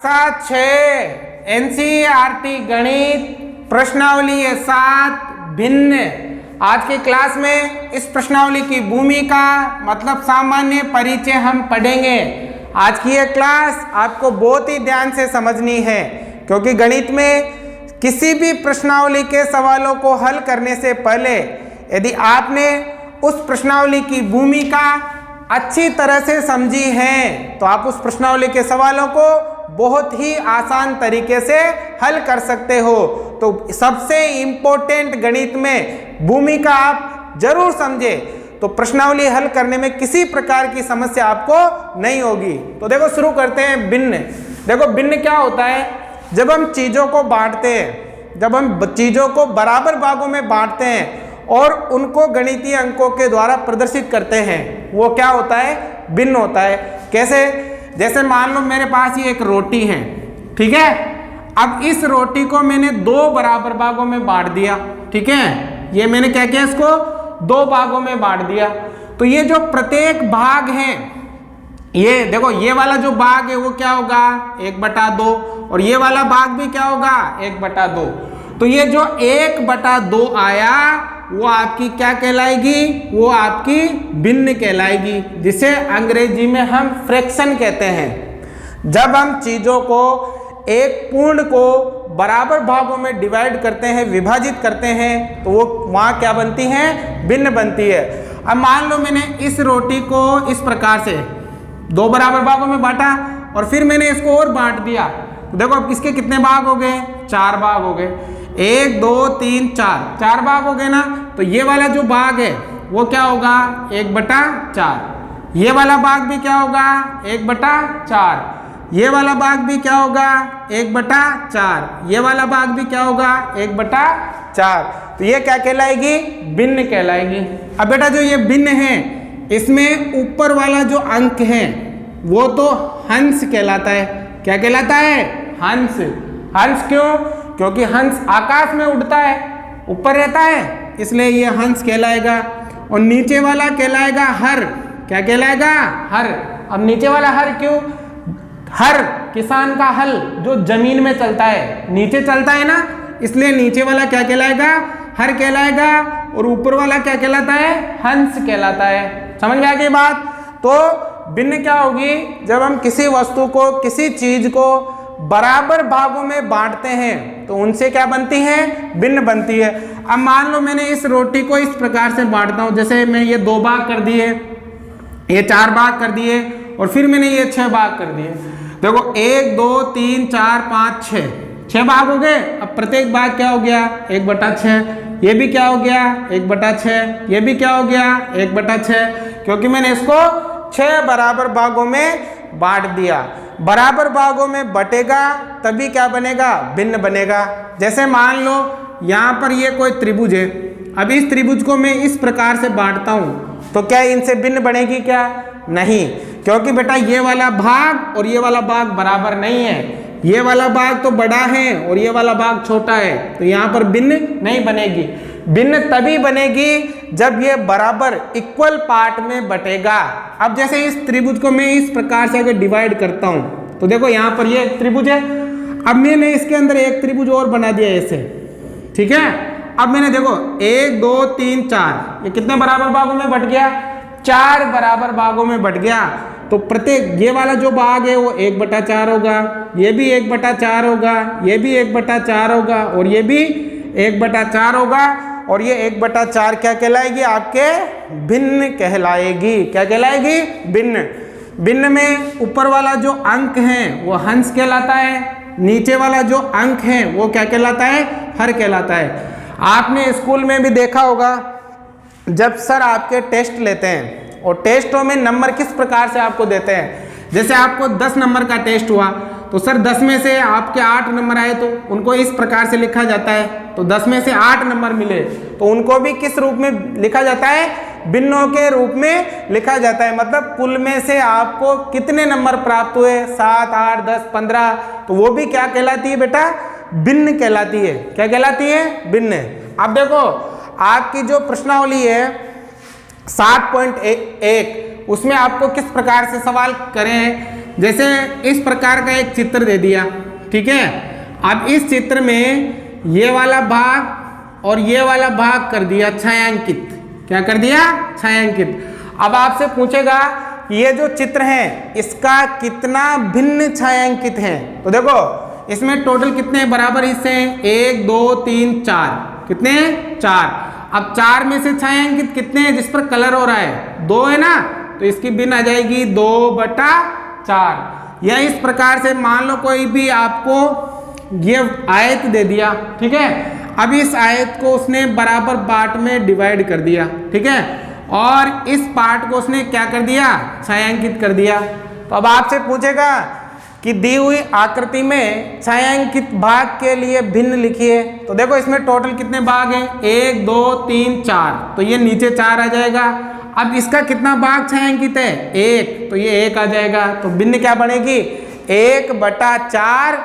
सात 6 एनसीईआरटी गणित प्रश्नावली है 7 भिन्न। आज की क्लास में इस प्रश्नावली की भूमिका मतलब सामान्य परिचय हम पढ़ेंगे। आज की यह क्लास आपको बहुत ही ध्यान से समझनी है, क्योंकि गणित में किसी भी प्रश्नावली के सवालों को हल करने से पहले यदि आपने उस प्रश्नावली की भूमिका अच्छी तरह से समझी है तो आप उस प्रश्नावली के सवालों को बहुत ही आसान तरीके से हल कर सकते हो। तो सबसे इम्पोर्टेंट गणित में भूमिका आप जरूर समझे, तो प्रश्नावली हल करने में किसी प्रकार की समस्या आपको नहीं होगी। तो देखो शुरू करते हैं भिन्न। देखो भिन्न क्या होता है, जब हम चीज़ों को बांटते हैं, जब हम चीज़ों को बराबर भागों में बांटते हैं और उनको गणितीय अंकों के द्वारा प्रदर्शित करते हैं, वो क्या होता है, भिन्न होता है। कैसे? जैसे मान लो मेरे पास ये एक रोटी है, ठीक है। अब इस रोटी को मैंने 2 बराबर भागों में बांट दिया, ठीक है। ये मैंने क्या किया, इसको 2 भागों में बांट दिया। तो ये जो प्रत्येक भाग है, ये देखो ये वाला जो भाग है वो क्या होगा 1/2, और ये वाला भाग भी क्या होगा 1/2। तो ये जो 1/2 आया वो आपकी क्या कहलाएगी, वो आपकी भिन्न कहलाएगी, जिसे अंग्रेजी में हम फ्रैक्शन कहते हैं। जब हम चीज़ों को एक पूर्ण को बराबर भागों में डिवाइड करते हैं, विभाजित करते हैं, तो वो वहाँ क्या बनती हैं, भिन्न बनती है। अब मान लो मैंने इस रोटी को इस प्रकार से 2 बराबर भागों में बांटा और फिर मैंने इसको और बांट दिया। तो देखो अब इसके कितने भाग हो गए, 4 भाग हो गए। 1 2 3 4 भाग हो गए ना। तो ये वाला जो भाग है वो क्या होगा 1/4। ये वाला भाग भी क्या होगा 1/4। ये वाला भाग भी क्या होगा 1/4। ये वाला भाग भी क्या होगा 1/4। तो ये क्या कहलाएगी, भिन्न कहलाएगी। अब बेटा जो ये भिन्न है, इसमें ऊपर वाला जो अंक है वो तो हंस कहलाता है। क्या कहलाता है, हंस। हंस क्यों? क्योंकि हंस आकाश में उड़ता है, ऊपर रहता है, इसलिए ये हंस कहलाएगा। और नीचे वाला कहलाएगा हर। क्या कहलाएगा, हर। अब नीचे वाला हर क्यों, हर किसान का हल जो जमीन में चलता है, नीचे चलता है ना, इसलिए नीचे वाला क्या कहलाएगा, हर कहलाएगा। और ऊपर वाला क्या कहलाता है, हंस कहलाता है। समझ में आ गई बात? तो भिन्न क्या होगी, जब हम किसी वस्तु को, किसी चीज को बराबर भागों में बांटते हैं तो उनसे क्या बनती है, भिन्न बनती है। अब मान लो मैंने इस रोटी को इस प्रकार से बांटता हूं, जैसे मैं ये 2 भाग कर दिए, ये 4 भाग कर दिए, और फिर मैंने ये 6 भाग कर दिए। देखो 1 2 3 4 5 6 भाग हो गए। अब प्रत्येक भाग क्या हो गया 1/6। ये भी क्या हो गया 1/6। ये भी क्या हो गया 1/6, क्योंकि मैंने इसको 6 बराबर भागों में बांट दिया। बराबर भागों में बटेगा तभी क्या बनेगा, भिन्न बनेगा। जैसे मान लो यहाँ पर ये कोई त्रिभुज है, अब इस त्रिभुज को मैं इस प्रकार से बांटता हूँ, तो क्या इनसे भिन्न बनेगी, क्या नहीं, क्योंकि बेटा ये वाला भाग और ये वाला भाग बराबर नहीं है। ये वाला भाग तो बड़ा है और ये वाला भाग छोटा है, तो यहाँ पर भिन्न नहीं बनेगी। भिन्न तभी बनेगी जब ये बराबर इक्वल पार्ट में बटेगा। अब जैसे इस त्रिभुज को मैं इस प्रकार से अगर डिवाइड करता हूँ, तो देखो यहाँ पर ये त्रिभुज है, अब मैंने इसके अंदर एक त्रिभुज और बना दिया ऐसे, ठीक है। अब मैंने देखो 1 2 3 4, ये कितने बराबर भागों में बट गया, 4 बराबर भागों में बट गया। तो प्रत्येक ये वाला जो भाग है वो 1/4 होगा, ये भी 1/4 होगा, ये भी 1/4 होगा, और ये भी 1/4 होगा, और ये 1/4 क्या कहलाएगी, आपके भिन्न कहलाएगी। क्या कहलाएगी, भिन्न। भिन्न में ऊपर वाला जो अंक है वो हंस कहलाता है, नीचे वाला जो अंक है वो क्या कहलाता है, हर कहलाता है। आपने स्कूल में भी देखा होगा, जब सर आपके टेस्ट लेते हैं और टेस्टों में नंबर किस प्रकार से आपको देते हैं। जैसे आपको 10 नंबर का टेस्ट हुआ, तो सर 10 में से आपके 8 नंबर आए तो उनको इस प्रकार से लिखा जाता है। तो 10 में से 8 नंबर मिले तो उनको भी किस रूप में लिखा जाता है, भिन्नों के रूप में लिखा जाता है। मतलब कुल में से आपको कितने नंबर प्राप्त हुए, 7 8 10 15, तो वो भी क्या कहलाती है बेटा, भिन्न कहलाती है। क्या कहलाती है, भिन्न। अब देखो आपकी जो प्रश्नावली है 7.1, उसमें आपको किस प्रकार से सवाल करें, जैसे इस प्रकार का एक चित्र दे दिया, ठीक है। अब इस चित्र में ये वाला भाग और ये वाला भाग कर दिया छायांकित। क्या कर दिया? छायांकित। अब आपसे पूछेगा ये जो चित्र है इसका कितना भिन्न छायांकित है। तो देखो इसमें टोटल कितने बराबर हिस्से हैं? 1 2 3 4। कितने? 4। अब 4 में से छायांकित कितने हैं जिस पर कलर हो रहा है? 2 है ना, तो इसकी भिन्न आ जाएगी 2/4। या इस प्रकार से मान लो कोई भी आपको ये आयत दे दिया, ठीक है। अब इस आयत को उसने बराबर पार्ट में डिवाइड कर दिया, ठीक है, और इस पार्ट को उसने क्या कर दिया? छायांकित कर दिया। तो अब आपसे पूछेगा कि दी हुई आकृति में छायांकित भाग के लिए भिन्न लिखिए। तो देखो इसमें टोटल कितने भाग हैं? 1 2 3 4। तो ये नीचे 4 आ जाएगा। अब इसका कितना भाग छायांकित है? 1। तो ये 1 आ जाएगा। तो भिन्न क्या बनेगी? 1/4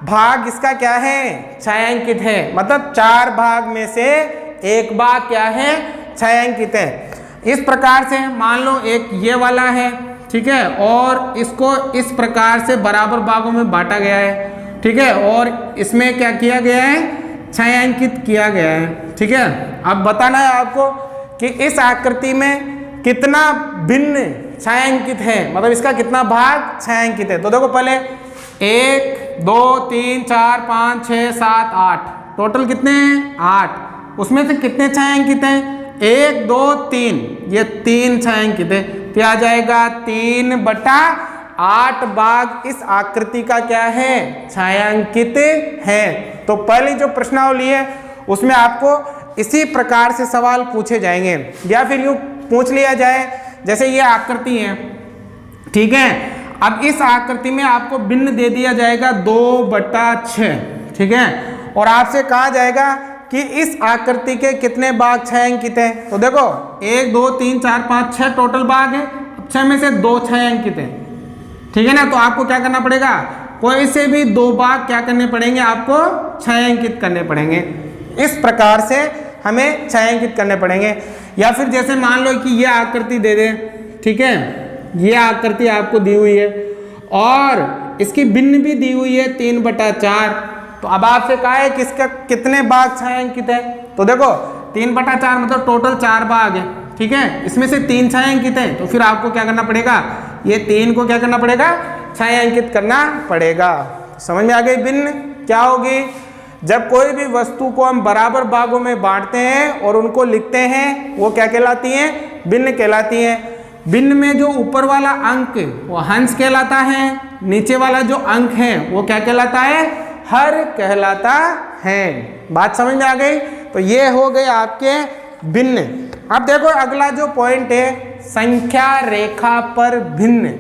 भाग इसका क्या है? छायांकित है। मतलब 4 भाग में से 1 भाग क्या है? छायांकित है। इस प्रकार से मान लो एक ये वाला है, ठीक है, और इसको इस प्रकार से बराबर भागों में बांटा गया है, ठीक है, और इसमें क्या किया गया है? छायांकित किया गया है, ठीक है। अब बताना है आपको कि इस आकृति में कितना भिन्न छायांकित है, मतलब इसका कितना भाग छायांकित है। तो देखो पहले 1 2 3 4 5 6 7 8, टोटल कितने हैं? 8। उसमें से कितने छायांकित हैं? 1 2 3, ये 3 छायांकित है। तो आ जाएगा 3/8 भाग इस आकृति का क्या है? छायांकित है। तो पहली जो प्रश्नावली है उसमें आपको इसी प्रकार से सवाल पूछे जाएंगे, या फिर यूं पूछ लिया जाए जैसे ये आकृति है, ठीक है। अब इस आकृति में आपको भिन्न दे दिया जाएगा 2/6, ठीक है, और आपसे कहा जाएगा कि इस आकृति के कितने भाग छायांकित हैं। तो देखो 1 2 3 4 5 6 टोटल भाग है। 6 में से 2 छायांकित हैं, ठीक है ना। तो आपको क्या करना पड़ेगा? कोई से भी 2 भाग क्या करने पड़ेंगे? आपको छायांकित करने पड़ेंगे। इस प्रकार से हमें छायांकित करने पड़ेंगे। या फिर जैसे मान लो कि ये आकृति दे दे, ठीक है, ये आकृति आपको दी हुई है और इसकी भिन्न भी दी हुई है 3/4। तो अब आपसे कहा है कि इसका कितने भाग छायांकित है। तो देखो 3/4 मतलब टोटल 4 भाग है, ठीक है, इसमें से 3 छायांकित है। तो फिर आपको क्या करना पड़ेगा? ये 3 को क्या करना पड़ेगा? छायांकित करना पड़ेगा। समझ में आ गई? भिन्न क्या होगी? जब कोई भी वस्तु को हम बराबर भागों में बांटते हैं और उनको लिखते हैं, वो क्या कहलाती हैं? भिन्न कहलाती हैं। भिन्न में जो ऊपर वाला अंक वो हंस कहलाता है, नीचे वाला जो अंक है वो क्या कहलाता है? हर कहलाता है। बात समझ में आ गई? तो ये हो गए आपके भिन्न। अब देखो अगला जो पॉइंट है, संख्या रेखा पर भिन्न।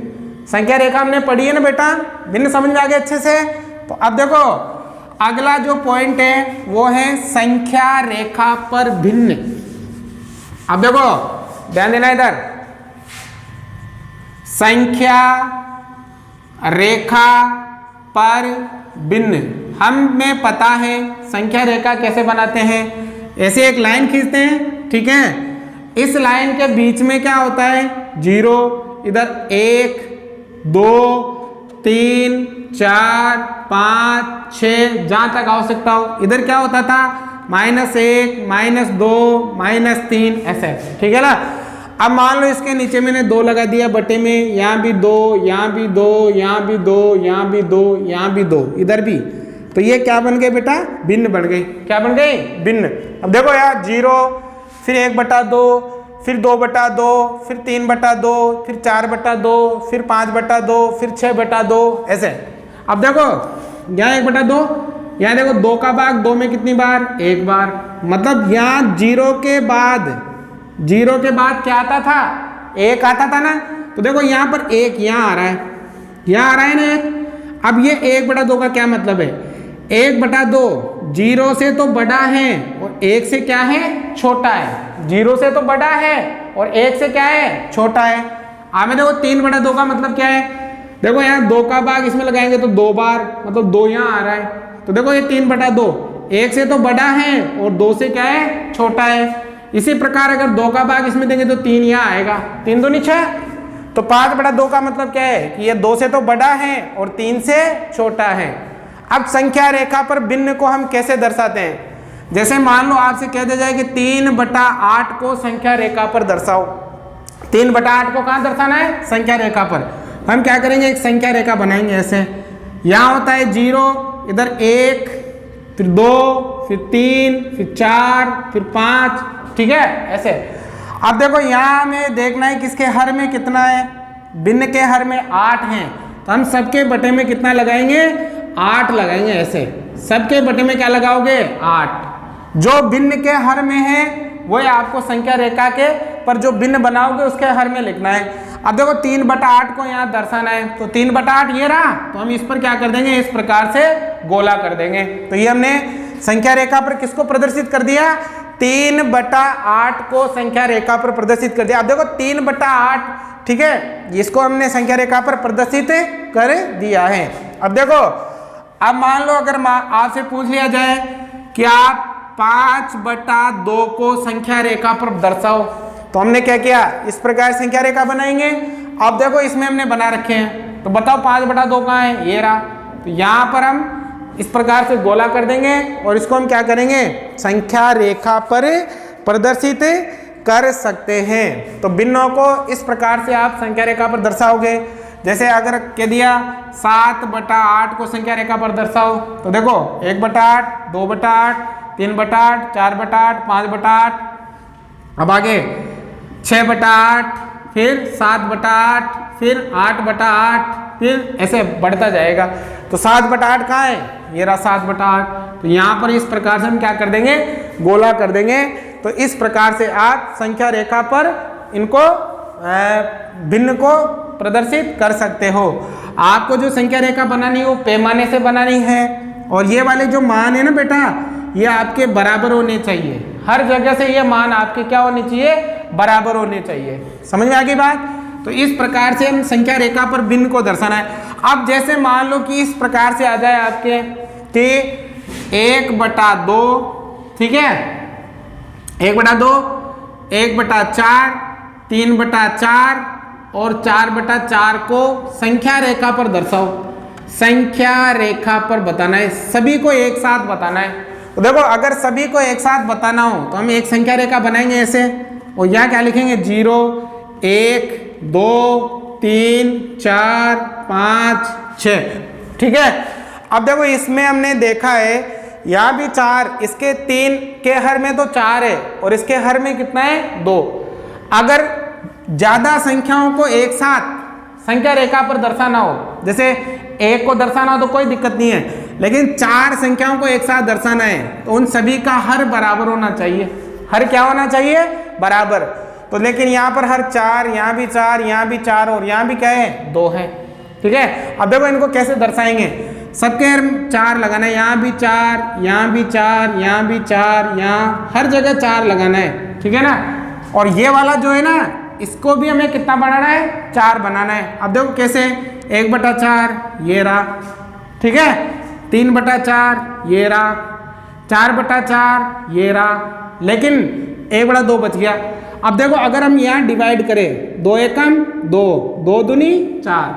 संख्या रेखा हमने पढ़ी है ना बेटा? भिन्न समझ में आ गया अच्छे से? तो अब देखो अगला जो पॉइंट है वो है संख्या रेखा पर भिन्न। अब देखो ध्यान देना इधर, संख्या रेखा पर भिन्न। हमें पता है संख्या रेखा कैसे बनाते हैं। ऐसे एक लाइन खींचते हैं, ठीक है, इस लाइन के बीच में क्या होता है? 0, इधर 1 2 3 4 5 6 जहां तक आवश्यकता हो। इधर क्या होता था? -1 -2 -3 ऐसे, ठीक है ना। अब मान लो इसके नीचे मैंने 2 लगा दिया बटे में, यहाँ भी 2, यहाँ भी 2, यहाँ भी 2, यहाँ भी 2, यहाँ भी 2, इधर भी। तो ये क्या बन गए बेटा? भिन्न बन गई। क्या बन गई? भिन्न। अब देखो यार 0, फिर 1/2, फिर 2/2, फिर 3/2, फिर 4/2, फिर 5/2, फिर 6/2 ऐसे। अब देखो यहाँ 1/2, यहाँ देखो 2 का भाग 2 में कितनी बार? 1 बार। मतलब यहाँ 0 के बाद क्या आता था? 1 आता था ना। तो देखो यहाँ पर 1 यहाँ आ रहा है, यहाँ आ रहा है ना 1। अब ये 1/2 का क्या मतलब है? 1/2 0 से तो बड़ा है और 1 से क्या है? छोटा है। 0 से तो बड़ा है और 1 से क्या है? छोटा है। आगे देखो 3/2 का मतलब क्या है? देखो यहाँ 2 का भाग इसमें लगाएंगे तो 2 बार, मतलब 2 यहाँ आ रहा है। तो देखो ये 3/2 1 से तो बड़ा है और 2 से क्या है? छोटा है। इसी प्रकार अगर 2 का भाग इसमें देंगे तो 3 यहाँ आएगा, 3 दूनी 6। तो 5/2 का मतलब क्या है कि ये 2 से तो बड़ा है और 3 से छोटा है। अब संख्या रेखा पर भिन्न को हम कैसे दर्शाते हैं? जैसे मान लो आपसे कह दिया जाए कि 3/8 को संख्या रेखा पर दर्शाओ। 3/8 को कहाँ दर्शाना है? संख्या रेखा पर। हम क्या करेंगे, एक संख्या रेखा बनाएंगे ऐसे। यहाँ होता है 0, इधर 1, फिर 2, फिर 3, फिर 4, फिर 5, ठीक है ऐसे। अब देखो यहाँ हमें देखना है किसके हर में कितना है। भिन्न के हर में 8 हैं, तो हम सबके बटे में कितना लगाएंगे? 8 लगाएंगे ऐसे। सबके बटे में क्या लगाओगे? 8। जो भिन्न के हर में है वही आपको संख्या रेखा के पर जो भिन्न बनाओगे उसके हर में लिखना है। अब देखो 3/8 को यहाँ दर्शाना है, तो 3/8 ये रहा, तो हम इस पर क्या कर देंगे? इस प्रकार से गोला कर देंगे। तो ये हमने संख्या रेखा पर किसको प्रदर्शित कर दिया? 3/8 को संख्या रेखा पर प्रदर्शित कर दिया। अब देखो 3/8, ठीक है, इसको हमने संख्या रेखा पर प्रदर्शित कर दिया है। अब देखो, अब मान लो अगर आपसे पूछ लिया जाए कि आप 5/2 को संख्या रेखा पर दर्शाओ, तो हमने क्या किया? इस प्रकार संख्या रेखा बनाएंगे। अब देखो इसमें हमने बना रखे हैं, तो बताओ 5/2 कहाँ है? ये रहा। तो यहाँ पर हम इस प्रकार से गोला कर देंगे और इसको हम क्या करेंगे? संख्या रेखा पर प्रदर्शित कर सकते हैं। तो भिन्नों को इस प्रकार से आप संख्या रेखा पर दर्शाओगे। जैसे अगर कह दिया 7/8 को संख्या रेखा पर दर्शाओ, तो देखो 1/8, 2/8, 3/8, 4/8, 5/8, अब आगे 6/8, फिर 7/8, फिर 8/8, फिर ऐसे बढ़ता जाएगा। तो 7/8 कहाँ है? ये रहा 7/8। तो यहाँ पर इस प्रकार से हम क्या कर देंगे? गोला कर देंगे। तो इस प्रकार से आप संख्या रेखा पर इनको भिन्न को प्रदर्शित कर सकते हो। आपको जो संख्या रेखा बनानी है वो पैमाने से बनानी है, और ये वाले जो मान है ना बेटा, ये आपके बराबर होने चाहिए। हर जगह से ये मान आपके क्या होने चाहिए? बराबर होने चाहिए। समझ में आ गई बात? तो इस प्रकार से हम संख्या रेखा पर भिन्न को दर्शाना है। अब जैसे मान लो कि इस प्रकार से आ जाए आपके कि 1/2, ठीक है, 1/2, 1/4, 3/4 और 4/4 को संख्या रेखा पर दर्शाओ। संख्या रेखा पर बताना है, सभी को एक साथ बताना है। तो देखो अगर सभी को एक साथ बताना हो तो हम एक संख्या रेखा बनाएंगे ऐसे, और यहाँ क्या लिखेंगे? 0, 1, 2, 3, 4, 5, 6, ठीक है। अब देखो इसमें हमने देखा है यहाँ भी 4, इसके 3 के हर में तो 4 है और इसके हर में कितना है? 2। अगर ज्यादा संख्याओं को एक साथ संख्या रेखा पर दर्शाना हो, जैसे 1 को दर्शाना हो तो कोई दिक्कत नहीं है, लेकिन 4 संख्याओं को एक साथ दर्शाना है तो उन सभी का हर बराबर होना चाहिए। हर क्या होना चाहिए? बराबर। तो लेकिन यहाँ पर हर 4, यहाँ भी 4, यहाँ भी 4 और यहाँ भी क्या है? 2 है, ठीक है। अब देखो इनको कैसे दर्शाएंगे? सबके हर 4 लगाना है, यहाँ भी 4, यहाँ भी 4, यहाँ भी 4, यहाँ हर जगह 4 लगाना है, ठीक है ना। और ये वाला जो है ना, इसको भी हमें कितना बनाना है? 4 बनाना है। अब देखो कैसे? 1/4 ये रहा, ठीक है, 3/4 ये रहा, 4/4 ये रहा, लेकिन 1/2 बच गया। अब देखो अगर हम यहाँ डिवाइड करें, 2 एकम 2, 2 दूनी 4,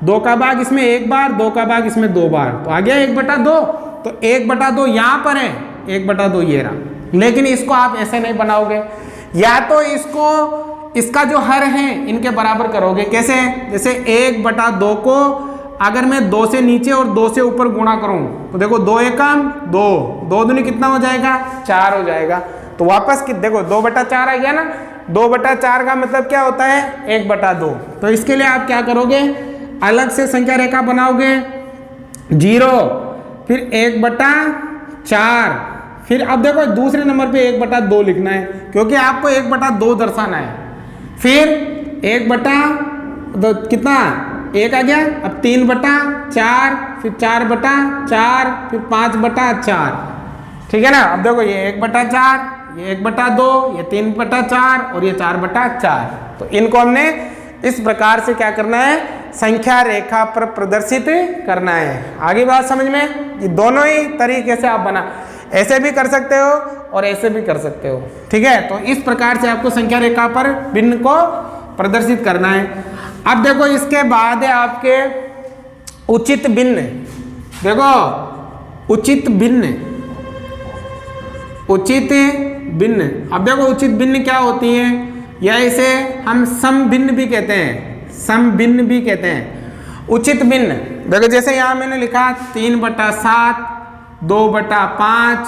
2 का भाग इसमें 1 बार, 2 का भाग इसमें 2 बार, तो आ गया 1/2। तो 1/2 यहाँ पर है, 1/2 ये रहा। लेकिन इसको आप ऐसे नहीं बनाओगे, या तो इसको इसका जो हर है इनके बराबर करोगे। कैसे? जैसे 1/2 को अगर मैं 2 से नीचे और 2 से ऊपर गुणा करूं तो देखो 2 एकम 2, 2 दूनी कितना हो जाएगा? 4 हो जाएगा। तो वापस देखो 2/4 आ गया ना। 2/4 का मतलब क्या होता है? 1/2। तो इसके लिए आप क्या करोगे? अलग से संख्या रेखा बनाओगे, 0, फिर 1/4, फिर अब देखो दूसरे नंबर पे 1/2 लिखना है, क्योंकि आपको 1/2 दर्शाना है। फिर 1/2 कितना? 1 आ गया। अब 3/4, फिर 4/4, फिर 5/4, ठीक है ना। अब देखो ये 1/4, ये 1/2, ये 3/4 और ये 4/4। तो इनको हमने इस प्रकार से क्या करना है? संख्या रेखा पर प्रदर्शित करना है। आगे बात समझ में? ये दोनों ही तरीके से आप बना, ऐसे भी कर सकते हो और ऐसे भी कर सकते हो, ठीक है। तो इस प्रकार से आपको संख्या रेखा पर भिन्न को प्रदर्शित करना है। अब देखो इसके बाद है आपके उचित भिन्न। देखो उचित भिन्न, उचित भिन्न। अब देखो उचित भिन्न क्या होती है, या इसे हम सम भिन्न भी कहते हैं, सम भिन्न भी कहते हैं। उचित भिन्न देखो जैसे यहाँ मैंने लिखा 3/7, 2/5,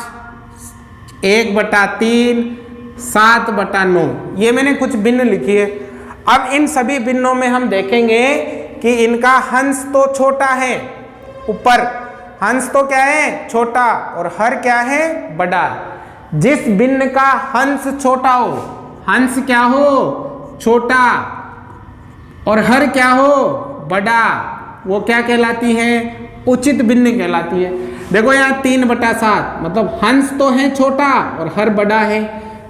1/3, 7/9, ये मैंने कुछ भिन्न लिखी है। अब इन सभी भिन्नों में हम देखेंगे कि इनका हंस तो छोटा है, ऊपर हंस तो क्या है, छोटा, और हर क्या है, बड़ा। जिस भिन्न का हंस छोटा हो, हंस क्या हो, छोटा, और हर क्या हो, बड़ा, वो क्या कहलाती है, उचित भिन्न कहलाती है। देखो यहाँ 3/7 मतलब हंस तो है छोटा और हर बड़ा है।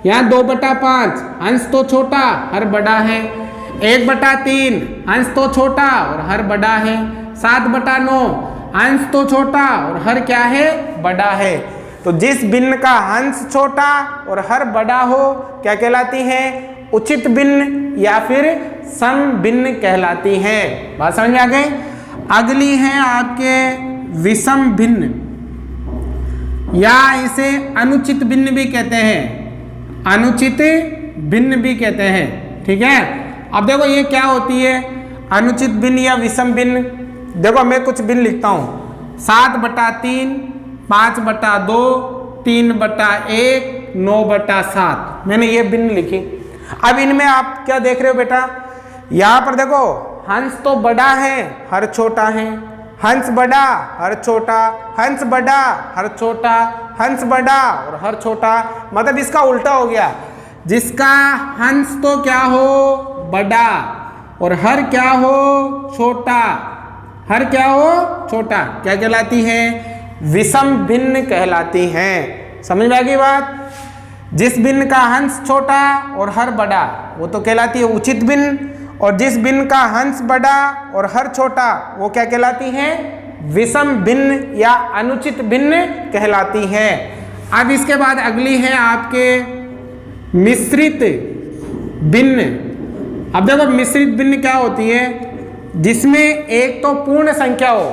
यहाँ 2/5 हंस तो छोटा, हर बड़ा है। 1/3 हंस तो छोटा और हर बड़ा है। 7/9 हंस तो छोटा और हर क्या है, बड़ा है। तो जिस भिन्न का हंस छोटा और हर बड़ा हो क्या कहलाती है, उचित भिन्न या फिर सम भिन्न कहलाती है। बात समझ में आ गई। अगली है आपके विषम भिन्न, या इसे अनुचित भिन्न भी कहते हैं, अनुचित भिन्न भी कहते हैं। ठीक है, अब देखो ये क्या होती है अनुचित भिन्न या विषम भिन्न। देखो मैं कुछ भिन्न लिखता हूँ, 7/3, 5/2, 3/1, 9/7, मैंने ये भिन्न लिखी। अब इनमें आप क्या देख रहे हो बेटा, यहाँ पर देखो हंस तो बड़ा है, हर छोटा है। हंस बड़ा, हर छोटा, हंस बड़ा, हर छोटा, हंस बड़ा और हर छोटा। मतलब इसका उल्टा हो गया, जिसका हंस तो क्या हो, बड़ा, और हर क्या हो, छोटा, हर क्या हो, छोटा, क्या कहलाती है, विषम भिन्न कहलाती है। समझ में आ गई बात। जिस भिन्न का हंस छोटा और हर बड़ा वो तो कहलाती है उचित भिन्न, और जिस भिन्न का हंस बड़ा और हर छोटा वो क्या कहलाती है, विषम भिन्न या अनुचित भिन्न कहलाती है। अब इसके बाद अगली है आपके मिश्रित भिन्न। अब देखो मिश्रित भिन्न क्या होती है, जिसमें एक तो पूर्ण संख्या हो,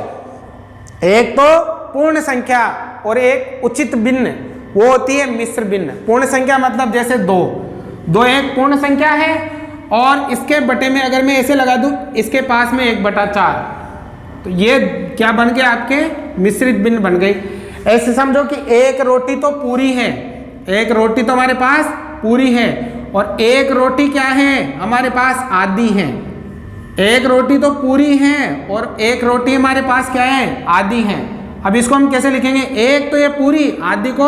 एक तो पूर्ण संख्या और एक उचित भिन्न, वो होती है मिश्र भिन्न। पूर्ण संख्या मतलब जैसे 2 एक पूर्ण संख्या है, और इसके बटे में अगर मैं ऐसे लगा दूं, इसके पास में 1/4, तो ये क्या बन गया, आपके मिश्रित भिन्न बन गई। ऐसे समझो कि एक रोटी तो पूरी है, एक रोटी तो हमारे पास पूरी है, और एक रोटी क्या है, हमारे पास आधी है। एक रोटी तो पूरी है और एक रोटी हमारे पास क्या है, आधी है। अब इसको हम कैसे लिखेंगे, एक तो ये पूरी, आधी को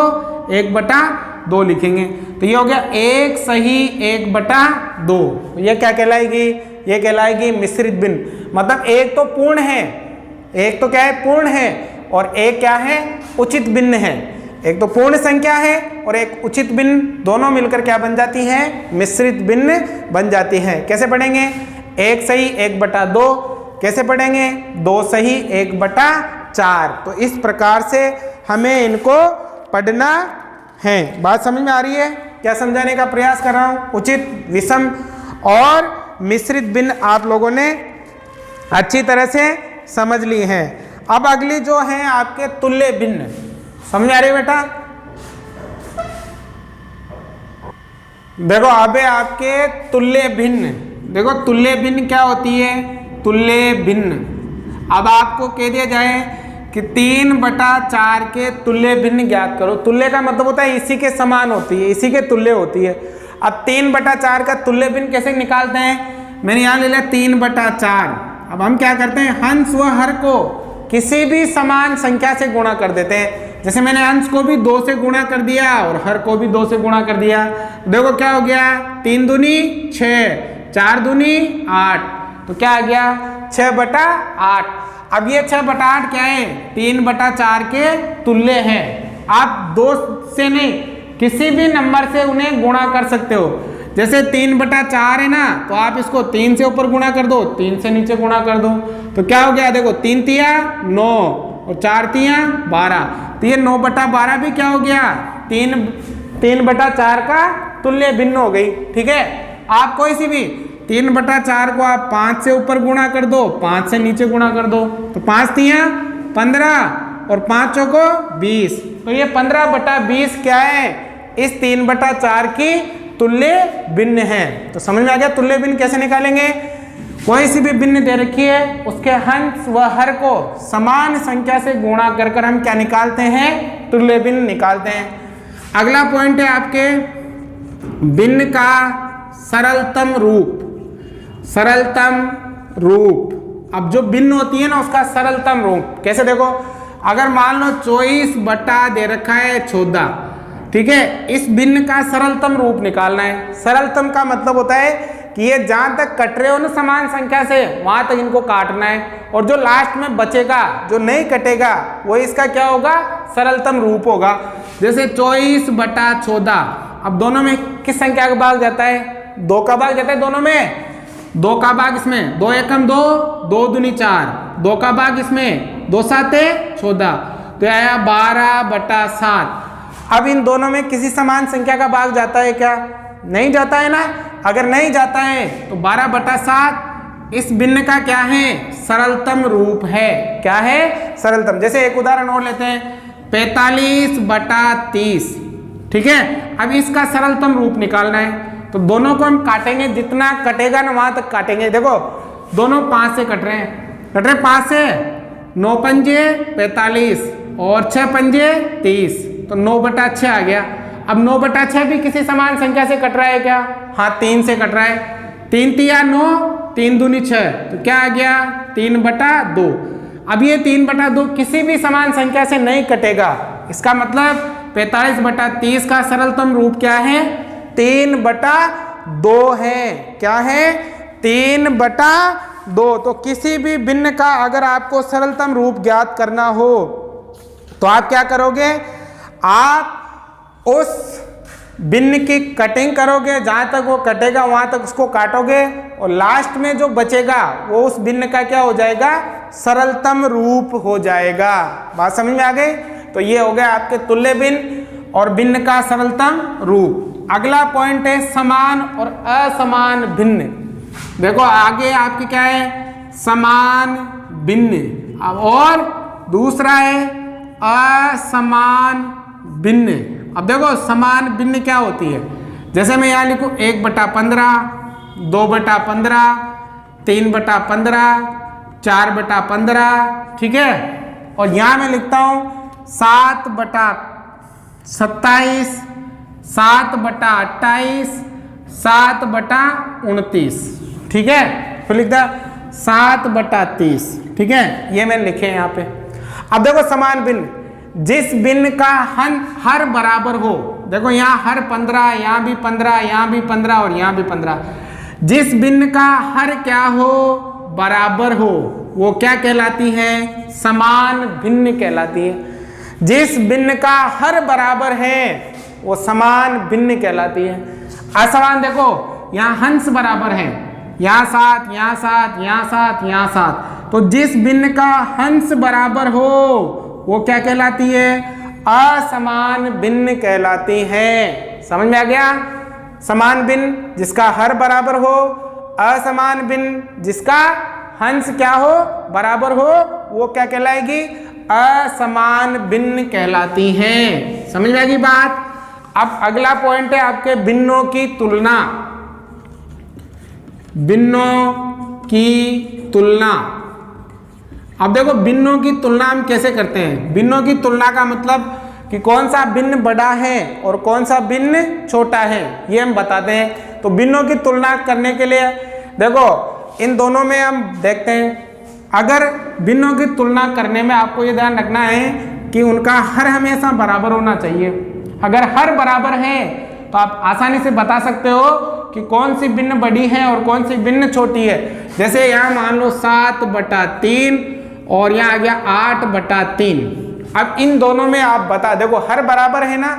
1/2 लिखेंगे। तो ये हो गया 1 सही 1/2। ये क्या कहलाएगी, ये कहलाएगी मिश्रित भिन्न। मतलब एक तो पूर्ण है, एक तो क्या है, पूर्ण है, और एक क्या है, उचित भिन्न है। एक तो पूर्ण संख्या है और एक उचित भिन्न, दोनों मिलकर क्या बन जाती है, मिश्रित भिन्न बन जाती है। कैसे पढ़ेंगे, 1 सही 1/2, कैसे पढ़ेंगे, 2 सही 1/4। तो इस प्रकार से हमें इनको पढ़ना है। बात समझ में आ रही है, क्या समझाने का प्रयास कर रहा हूं। उचित, विषम और मिश्रित भिन्न आप लोगों ने अच्छी तरह से समझ ली है। अब अगली जो है आपके तुल्य भिन्न, समझ आ रही है बेटा। देखो अब आपके तुल्य भिन्न। देखो तुल्य भिन्न क्या होती है, तुल्य भिन्न। अब आपको कह दिया जाए कि 3/4 के तुल्य भिन्न ज्ञात करो। तुल्य का मतलब होता है इसी के समान होती है, इसी के तुल्य होती है। अब 3/4 का तुल्य भिन्न कैसे निकालते हैं, मैंने यहाँ ले लिया 3/4। अब हम क्या करते हैं, हंस व हर को किसी भी समान संख्या से गुणा कर देते हैं। जैसे मैंने हंस को भी 2 से गुणा कर दिया और हर को भी 2 से गुणा कर दिया। देखो क्या हो गया, 3 दूनी 6, 4 दूनी 8, तो क्या आ गया 6/8। अब ये 6/8 क्या है, 3/4 के तुल्य है। आप 2 से नहीं, किसी भी नंबर से उन्हें गुणा कर सकते हो। जैसे 3/4 है ना, तो आप इसको 3 से ऊपर गुणा कर दो, 3 से नीचे गुणा कर दो, तो क्या हो गया, देखो 3 तिया 9 और 4 तिया 12, तो ये 9/12 भी क्या हो गया, 3/4 का तुल्य भिन्न हो गई। ठीक है, आप कोई सी भी 3/4 को आप 5 से ऊपर गुणा कर दो, 5 से नीचे गुणा कर दो, तो 5 तियां 15 और 5 चौको 20। तो ये 15/20 क्या है, इस 3/4 की तुल्य भिन्न है। तो समझ में आ गया तुल्य भिन्न कैसे निकालेंगे। कोई सी भी भिन्न दे रखी है, उसके हंस व हर को समान संख्या से गुणा कर कर हम क्या निकालते हैं, तुल्य भिन्न निकालते हैं। अगला पॉइंट है आपके भिन्न का सरलतम रूप। सरलतम रूप, अब जो भिन्न होती है ना उसका सरलतम रूप कैसे, देखो अगर मान लो 24 बटा दे रखा है 14, ठीक है, इस भिन्न का सरलतम रूप निकालना है। सरलतम का मतलब होता है कि ये जहां तक कट रहे हो ना समान संख्या से, वहां तक इनको काटना है, और जो लास्ट में बचेगा, जो नहीं कटेगा, वो इसका क्या होगा, सरलतम रूप होगा। जैसे 24/14, अब दोनों में किस संख्या का भाग जाता है, 2 का भाग जाता है दोनों में, 2 का भाग इसमें, 2 एकम 2, 2 दूनी 4, 2 का भाग इसमें, 2 साते 14, तो आया 12/7। अब इन दोनों में किसी समान संख्या का भाग जाता है क्या, नहीं जाता है ना। अगर नहीं जाता है तो 12/7 इस भिन्न का क्या है, सरलतम रूप है। क्या है, सरलतम। जैसे एक उदाहरण और लेते हैं, 45/30, ठीक है। अब इसका सरलतम रूप निकालना है, तो दोनों को हम काटेंगे, जितना कटेगा ना वहां तक काटेंगे। देखो दोनों 5 से कट रहे हैं, 5 से, 9 पंजे 45 और 6 पंजे 30, तो 9/6 आ गया। अब 9/6 भी किसी समान संख्या से कट रहा है क्या, हाँ 3 से कट रहा है। 3 तिया 9, 3 दूनी 6, तो क्या आ गया 3/2। अब ये 3/2 किसी भी समान संख्या से नहीं कटेगा, इसका मतलब 45/30 का सरलतम रूप क्या है, 3/2 है। क्या है, 3/2। तो किसी भी भिन्न का अगर आपको सरलतम रूप ज्ञात करना हो तो आप क्या करोगे, आप उस भिन्न की कटिंग करोगे, जहां तक वो कटेगा वहां तक उसको काटोगे, और लास्ट में जो बचेगा वो उस भिन्न का क्या हो जाएगा, सरलतम रूप हो जाएगा। बात समझ में आ गई। तो ये हो गया आपके तुल्य भिन्न और भिन्न का सरलतम रूप। अगला पॉइंट है समान और असमान भिन्न। देखो आगे आपके क्या है, समान भिन्न, अब और दूसरा है असमान भिन्न। अब देखो समान भिन्न क्या होती है, जैसे मैं यहाँ लिखूँ 1/15, 2/15, 3/15, 4/15, ठीक है। और यहाँ मैं लिखता हूँ 7/27, 7/28, 7/29, ठीक है। फिर लिखता 7/30, ठीक है। ये मैंने लिखे हैं यहाँ पे। अब देखो समान भिन्न, जिस भिन्न का हर बराबर हो, देखो यहाँ हर 15, यहाँ भी 15, यहाँ भी 15 और यहाँ भी 15, जिस भिन्न का हर क्या हो, बराबर हो, वो क्या कहलाती है, समान भिन्न कहलाती है। जिस भिन्न का हर बराबर है वो समान भिन्न कहलाती है। असमान देखो यहाँ हंस बराबर है, यहाँ 7, यहाँ 7, यहाँ 7, यहाँ 7, तो जिस भिन्न का हंस बराबर हो वो क्या कहलाती है, असमान भिन्न कहलाती है। समझ में आ गया। समान भिन्न जिसका हर बराबर हो, असमान भिन्न जिसका हंस क्या हो, बराबर हो, वो क्या कहलाएगी, असमान भिन्न कहलाती है। समझ में आ गई बात। अब अगला पॉइंट है आपके भिन्नों की तुलना। भिन्नों की तुलना। अब देखो भिन्नों की तुलना हम कैसे करते हैं। भिन्नों की तुलना का मतलब कि कौन सा भिन्न बड़ा है और कौन सा भिन्न छोटा है, ये हम बताते हैं। तो भिन्नों की तुलना करने के लिए देखो इन दोनों में हम देखते हैं, अगर भिन्नों की तुलना करने में आपको ये ध्यान रखना है कि उनका हर हमेशा बराबर होना चाहिए। अगर हर बराबर है तो आप आसानी से बता सकते हो कि कौन सी भिन्न बड़ी है और कौन सी भिन्न छोटी है। जैसे यहाँ मान लो 7/3 और यहाँ आ गया 8/3। अब इन दोनों में आप बता, देखो हर बराबर है ना,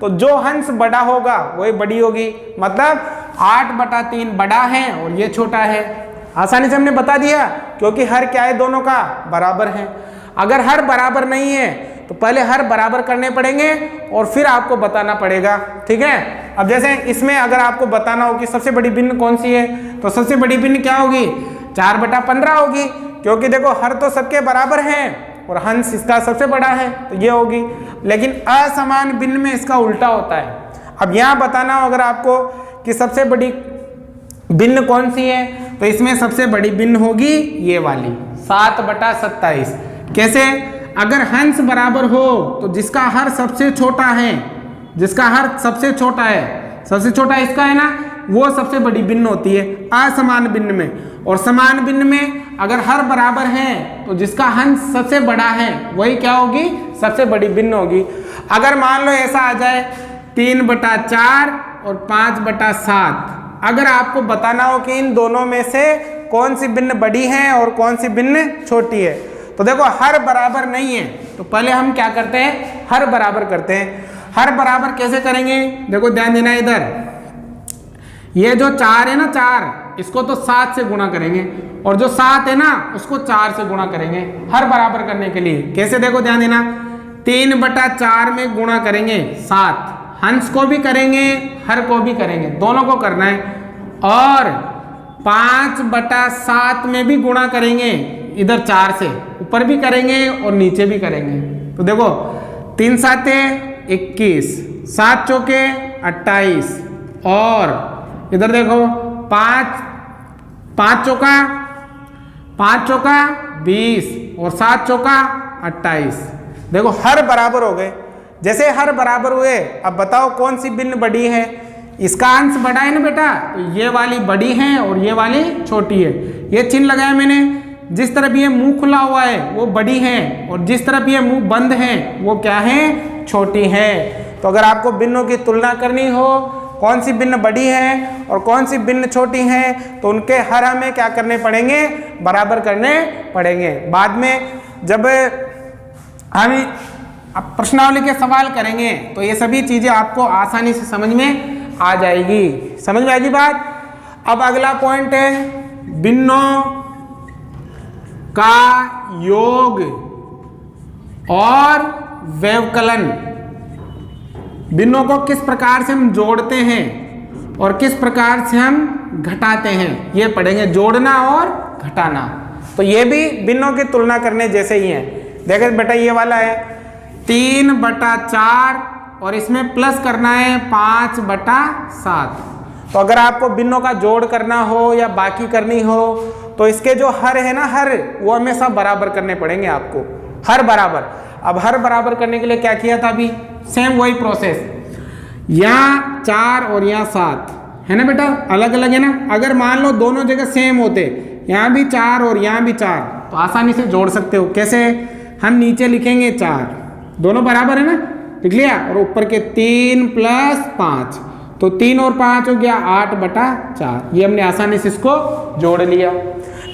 तो जो हंस बड़ा होगा वही बड़ी होगी, मतलब 8/3 बड़ा है और ये छोटा है। आसानी से हमने बता दिया क्योंकि हर क्या है, दोनों का बराबर है। अगर हर बराबर नहीं है तो पहले हर बराबर करने पड़ेंगे और फिर आपको बताना पड़ेगा, ठीक है। अब जैसे इसमें अगर आपको बताना हो कि सबसे बड़ी भिन्न कौन सी है, तो सबसे बड़ी भिन्न क्या होगी? 4/15 होगी, क्योंकि देखो हर तो सबके बराबर है और हंस इसका सबसे बड़ा है, तो ये होगी। लेकिन असमान भिन्न में इसका उल्टा होता है। अब यहाँ बताना हो अगर आपको कि सबसे बड़ी भिन्न कौन सी है, तो इसमें सबसे बड़ी भिन्न होगी ये वाली 7/27। कैसे? अगर हंस बराबर हो तो जिसका हर सबसे छोटा है, जिसका हर सबसे छोटा है, सबसे छोटा इसका है ना, वो सबसे बड़ी भिन्न होती है असमान भिन्न में। और समान भिन्न में अगर हर बराबर है तो जिसका हंस सबसे बड़ा है वही क्या होगी? सबसे बड़ी भिन्न होगी। अगर मान लो ऐसा आ जाए 3/4 और 5/7, अगर आपको बताना हो कि इन दोनों में से कौन सी भिन्न बड़ी है और कौन सी भिन्न छोटी है, तो देखो हर बराबर नहीं है, तो पहले हम क्या करते हैं? हर बराबर करते हैं। हर बराबर कैसे करेंगे? देखो ध्यान देना इधर, ये जो 4 है ना, 4 इसको तो 7 से गुणा करेंगे और जो 7 है ना उसको 4 से गुणा करेंगे हर बराबर करने के लिए। कैसे? देखो ध्यान देना, 3/4 में गुणा करेंगे 7, हंस को भी करेंगे हर को भी करेंगे, दोनों को करना है। और 5/7 में भी गुणा करेंगे, इधर 4 से ऊपर भी करेंगे और नीचे भी करेंगे। तो देखो 3 7 21, 7 चौके 28 और इधर देखो 5 चौका 20 और 7 चौका 28। देखो हर बराबर हो गए। जैसे हर बराबर हुए, अब बताओ कौन सी भिन्न बड़ी है? इसका अंश बड़ा है ना बेटा, तो ये वाली बड़ी है और ये वाली छोटी है। ये चिन्ह लगाया मैंने, जिस तरफ ये मुंह खुला हुआ है वो बड़ी है और जिस तरफ ये मुंह बंद है वो क्या है? छोटी है। तो अगर आपको भिन्नों की तुलना करनी हो, कौन सी भिन्न बड़ी है और कौन सी भिन्न छोटी है, तो उनके हर हमें क्या करने पड़ेंगे? बराबर करने पड़ेंगे। बाद में जब हम प्रश्नावली के सवाल करेंगे तो ये सभी चीजें आपको आसानी से समझ में आ जाएगी। समझ में आएगी बात? अब अगला पॉइंट है भिन्नों का योग और व्यवकलन। भिन्नों को किस प्रकार से हम जोड़ते हैं और किस प्रकार से हम घटाते हैं, ये पढ़ेंगे, जोड़ना और घटाना। तो ये भी भिन्नों की तुलना करने जैसे ही है। देखो बेटा ये वाला है 3/4 और इसमें प्लस करना है 5/7। तो अगर आपको भिन्नों का जोड़ करना हो या बाकी करनी हो तो इसके जो हर है ना, हर वो हमेशा बराबर करने पड़ेंगे आपको, हर बराबर। अब हर बराबर करने के लिए क्या किया था? अभी सेम वही प्रोसेस, यहाँ 4 और यहाँ 7 है ना बेटा, अलग अलग है ना। अगर मान लो दोनों जगह सेम होते, यहाँ भी 4 और यहाँ भी 4, तो आसानी से जोड़ सकते हो। कैसे? हम नीचे लिखेंगे 4, दोनों बराबर है ना, लिख लिया, और ऊपर के 3 + 5, तो 3 और 5 हो गया 8/4। ये हमने आसानी से इसको जोड़ लिया।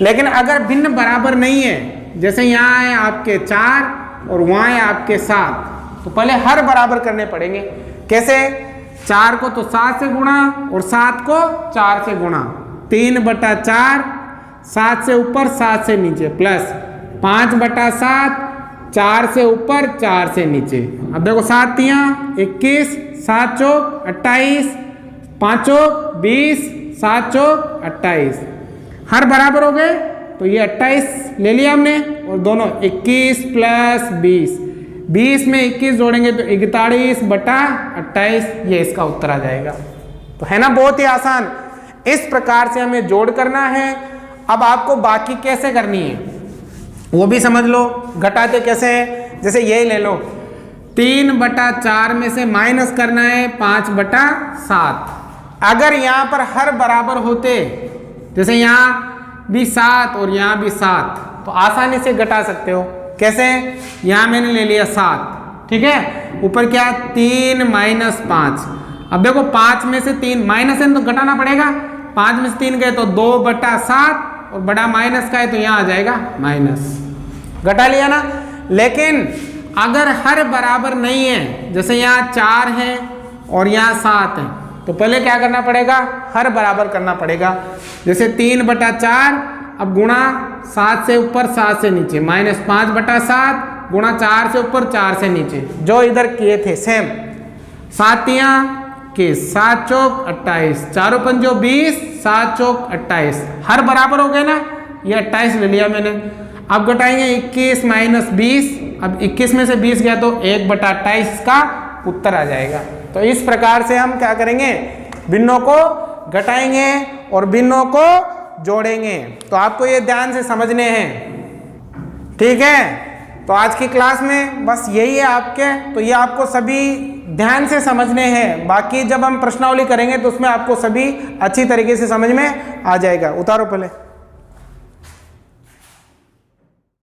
लेकिन अगर भिन्न बराबर नहीं है, जैसे यहाँ है आपके 4 और वहाँ है आपके 7, तो पहले हर बराबर करने पड़ेंगे। कैसे? 4 को तो 7 से गुणा और 7 को 4 से गुणा, 3/4, 7 से ऊपर 7 से नीचे, प्लस 5/7, 4 से ऊपर 4 से नीचे। अब देखो 7 तियाँ 21, 7 चौक 28, 5 चौक 20, 7 चौक 28, हर बराबर हो गए। तो ये 28 ले लिया हमने और दोनों 21 + 20, 20 में 21 जोड़ेंगे तो 41/28, ये इसका उत्तर आ जाएगा। तो है ना बहुत ही आसान। इस प्रकार से हमें जोड़ करना है। अब आपको बाकी कैसे करनी है वो भी समझ लो, घटाते कैसे है। जैसे यही ले लो, 3/4 में से माइनस करना है 5/7। अगर यहाँ पर हर बराबर होते, जैसे यहाँ भी 7 और यहाँ भी 7, तो आसानी से घटा सकते हो। कैसे? यहाँ मैंने ले लिया 7, ठीक है, ऊपर क्या 3 - 5। अब देखो 5 में से 3 माइनस है तो घटाना पड़ेगा, 5 में से 3 गए तो 2/7 और बड़ा माइनस का है तो यहाँ आ जाएगा माइनस, घटा लिया ना। लेकिन अगर हर बराबर नहीं है, जैसे यहाँ 4 है और यहाँ 7 है, तो पहले क्या करना पड़ेगा? हर बराबर करना पड़ेगा। जैसे 3/4, अब गुणा 7 से ऊपर 7 से नीचे, माइनस 5/7 गुणा 4 से ऊपर 4 से नीचे, जो इधर किए थे सेम। 7 तियाँ 21, 7 चौक 28, चारों पंजो 20, 7 चौक 28, हर बराबर हो गए ना, ये 28 ले लिया मैंने। अब घटाएंगे 21 माइनस 20, अब 21 में से 20 गया तो 1/28 का उत्तर आ जाएगा। तो इस प्रकार से हम क्या करेंगे, भिन्नों को घटाएंगे और भिन्नों को जोड़ेंगे। तो आपको ये ध्यान से समझने हैं, ठीक है। तो आज की क्लास में बस यही है आपके, तो ये आपको सभी ध्यान से समझने हैं। बाकी जब हम प्रश्नावली करेंगे तो उसमें आपको सभी अच्छी तरीके से समझ में आ जाएगा। उतारो पहले।